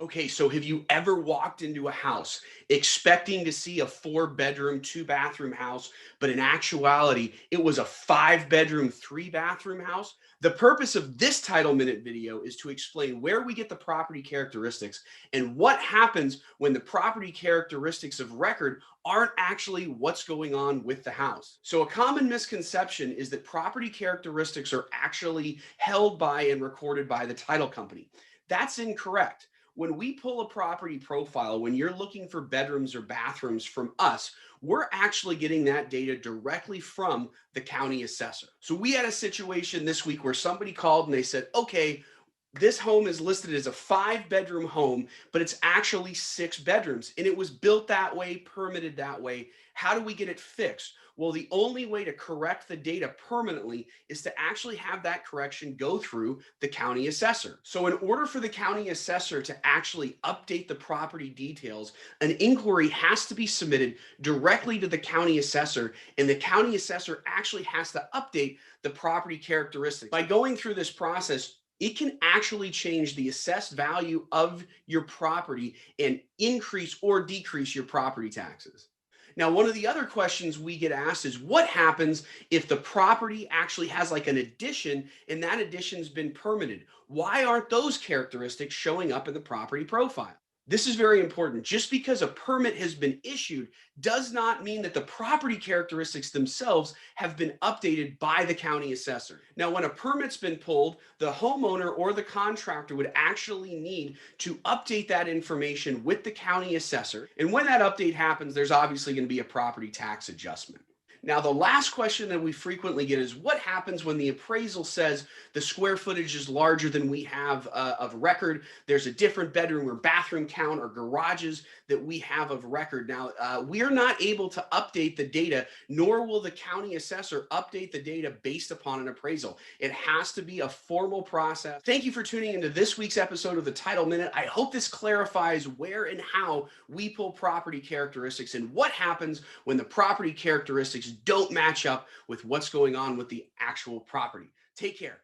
Okay, so have you ever walked into a house expecting to see a 4 bedroom, 2 bathroom house, but in actuality, it was a 5 bedroom, 3 bathroom house? The purpose of this title minute video is to explain where we get the property characteristics and what happens when the property characteristics of record aren't actually what's going on with the house. So, a common misconception is that property characteristics are actually held by and recorded by the title company. That's incorrect. When we pull a property profile, when you're looking for bedrooms or bathrooms from us, we're actually getting that data directly from the county assessor. So we had a situation this week where somebody called and they said, okay, this home is listed as a 5 bedroom home, but it's actually 6 bedrooms. And it was built that way, permitted that way. How do we get it fixed? Well, the only way to correct the data permanently is to actually have that correction go through the county assessor. So, in order for the county assessor to actually update the property details, an inquiry has to be submitted directly to the county assessor, and the county assessor actually has to update the property characteristics. By going through this process, it can actually change the assessed value of your property and increase or decrease your property taxes. Now, one of the other questions we get asked is what happens if the property actually has like an addition and that addition's been permitted? Why aren't those characteristics showing up in the property profile? This is very important. Just because a permit has been issued does not mean that the property characteristics themselves have been updated by the county assessor. Now, when a permit's been pulled, the homeowner or the contractor would actually need to update that information with the county assessor. And when that update happens, there's obviously going to be a property tax adjustment. Now, the last question that we frequently get is what happens when the appraisal says the square footage is larger than we have of record? There's a different bedroom or bathroom count or garages that we have of record. Now, we're not able to update the data, nor will the county assessor update the data based upon an appraisal. It has to be a formal process. Thank you for tuning into this week's episode of the Title Minute. I hope this clarifies where and how we pull property characteristics and what happens when the property characteristics don't match up with what's going on with the actual property. Take care.